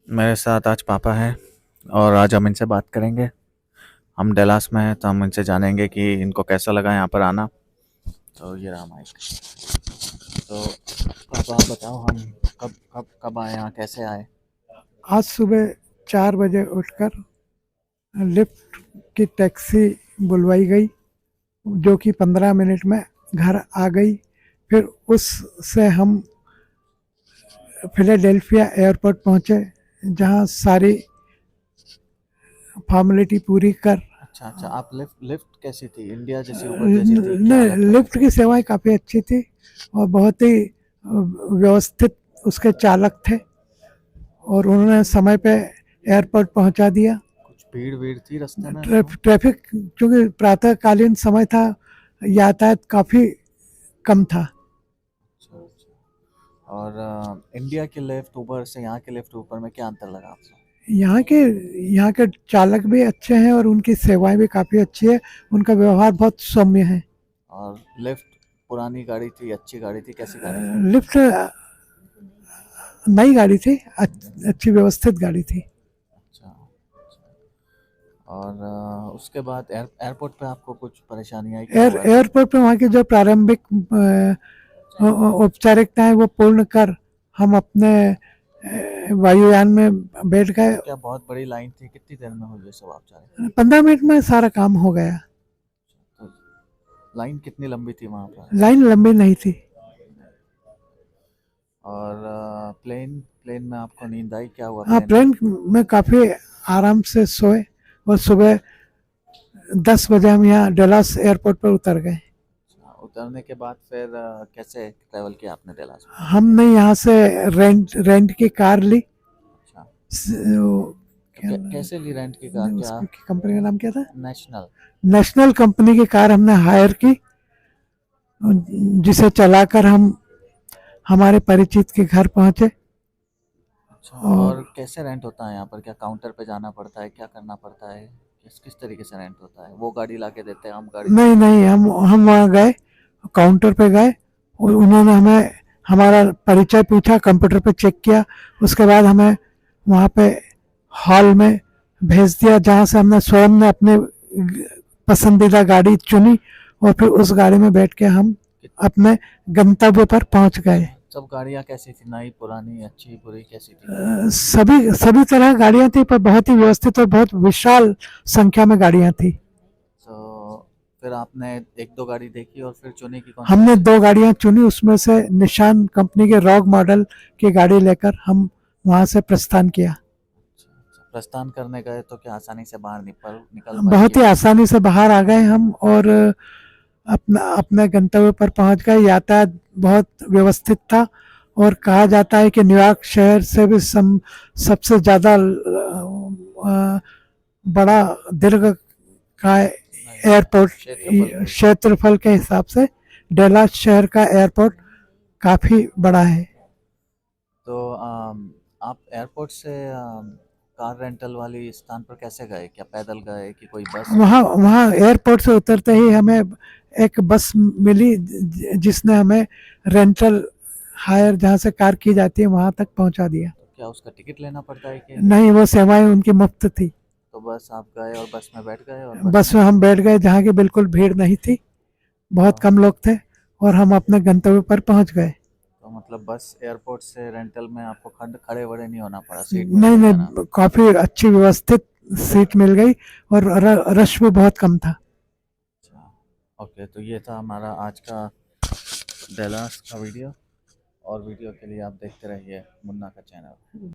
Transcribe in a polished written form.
मेरे साथ आज पापा हैं और आज हम इनसे बात करेंगे। हम डलास में हैं तो हम इनसे जानेंगे कि इनको कैसा लगा यहाँ पर आना। तो ये रहा माइक। तो पापा आप बताओ, हम कब कब कब आए, यहाँ कैसे आए? आज सुबह 4 बजे उठकर लिफ्ट की टैक्सी बुलवाई गई, जो कि 15 मिनट में घर आ गई। फिर उससे हम फिलाडेल्फिया एयरपोर्ट पहुंचे, जहां सारी फॉर्मेलिटी पूरी कर अच्छा अच्छा, आप लिफ्ट लिफ्ट कैसी थी? इंडिया जैसी, ऊबर जैसी थी, क्या अलग था लिफ्ट कुछ? की सेवाएं काफ़ी अच्छी थी और बहुत ही व्यवस्थित उसके चालक थे, और उन्होंने समय पे एयरपोर्ट पहुंचा दिया। कुछ भीड़ भीड़ थी रास्ते में तो? ट्रैफिक, चूंकि प्रातःकालीन समय था, यातायात काफ़ी कम था। अच्छा अच्छा। और इंडिया के लिफ्ट ऊबर से यहाँ के लिफ्ट ऊबर में क्या अंतर लगा आपको? यहाँ के यहाँ के चालक भी अच्छे हैं और उनकी सेवाएं भी काफ़ी अच्छी है। उनका व्यवहार बहुत सौम्य है। और लिफ्ट पुरानी गाड़ी थी, अच्छी गाड़ी थी, कैसी गाड़ी थी? लिफ्ट नई गाड़ी थी, अच्छी व्यवस्थित गाड़ी थी। अच्छा। और उसके बाद एयरपोर्ट पे आपको कुछ परेशानी आई, क्या हुआ था? एयरपोर्ट पे वहाँ की जो प्रारंभिक औपचारिकताएं वो पूर्ण कर हम अपने वायुयान में बैठ गए। तो क्या बहुत बड़ी लाइन थी? कितनी देर में हुई ये सब आप चाहे? 15 मिनट में सारा काम हो गया। तो लाइन कितनी लंबी थी वहाँ पर? लाइन लंबी नहीं थी। और प्लेन प्लेन में आपको नींद आई, क्या हुआ हाँ, प्लेन में? प्लेन में काफ़ी आराम से सोए और सुबह 10 बजे हम यहाँ डलास एयरपोर्ट पर उतर गए। अच्छा, उतरने के बाद फिर कैसे ट्रैवल किया आपने देलास में? हमने यहाँ से रेंट रेंट की कार ली। अच्छा। तो क्या कैसे ली रेंट की कार, क्या? उसकी कंपनी का नाम क्या था? नेशनल? नेशनल कंपनी की कार हमने हायर की, जिसे चलाकर हम हमारे परिचित के घर पहुंचे। अच्छा, और और कैसे रेंट होता है यहाँ पर? क्या काउंटर पे जाना पड़ता है, क्या करना पड़ता है? किस किस तरीके से रेंट होता है? वो गाड़ी ला के देते हैं, हम गाड़ी नहीं देते हैं? नहीं, हम वहाँ गए, काउंटर पे गए और उन्होंने हमें हमारा परिचय पूछा, कंप्यूटर पे चेक किया। उसके बाद हमें वहाँ पे हॉल में भेज दिया, जहाँ से हमने स्वयं ने अपने पसंदीदा गाड़ी चुनी और फिर उस गाड़ी में बैठ के हम अपने गंतव्य पर पहुँच गए। सब गाड़ियाँ कैसी थी? नई, पुरानी, अच्छी, बुरी, कैसी थी? सभी सभी तरह गाड़ियाँ थी, पर बहुत ही व्यवस्थित और बहुत विशाल संख्या में गाड़ियाँ थी। तो फिर आपने एक दो गाड़ी देखी और फिर चुनी कि कौन सी हमने अच्छी दो लगी? गाड़ियां चुनी, उसमें से निशान कंपनी के रॉग मॉडल की गाड़ी लेकर हम वहां से प्रस्थान किया। अच्छा अच्छा, प्रस्थान करने गए तो क्या आसानी से बाहर निकल निकल पाए कि बहुत ही फिर? आसानी से बाहर आ गए हम और अपना अपने गंतव्य पर पहुंच गए। यातायात बहुत व्यवस्थित था और कहा जाता है कि न्यूयॉर्क शहर से भी सबसे ज़्यादा बड़ा दीर्घ का नहीं, एयरपोर्ट, क्षेत्रफल के हिसाब से। क्षेत्रफल के हिसाब से डेलास शहर का एयरपोर्ट काफ़ी बड़ा है। तो आप एयरपोर्ट से कार रेंटल वाली स्थान पर कैसे गए? क्या पैदल गए कि कोई बस वहाँ मिली? वहाँ एयरपोर्ट से उतरते ही हमें एक बस मिली, जिसने हमें रेंटल हायर जहाँ से कार की जाती है वहाँ तक पहुँचा दिया। तो क्या उसका टिकट लेना पड़ता है कि? नहीं, वो सेवाएं उनकी मुफ्त थी। तो बस आप गए और बस में बैठ गए और बस बस में? में हम बैठ गए, जहाँ की बिल्कुल भीड़ नहीं थी, बहुत तो कम लोग थे, और हम अपने गंतव्य पर पहुँच गए। तो मतलब बस एयरपोर्ट से रेंटल में आपको खंड खड़े वड़े नहीं होना पड़ा, सीट मिल नहीं गई आराम नहीं, काफ़ी अच्छी व्यवस्थित सीट मिल गई और रश भी बहुत कम था। से? अच्छा। ओके, तो ये था हमारा आज का डेलास का वीडियो। और वीडियो के लिए आप देखते रहिए मुन्ना का चैनल।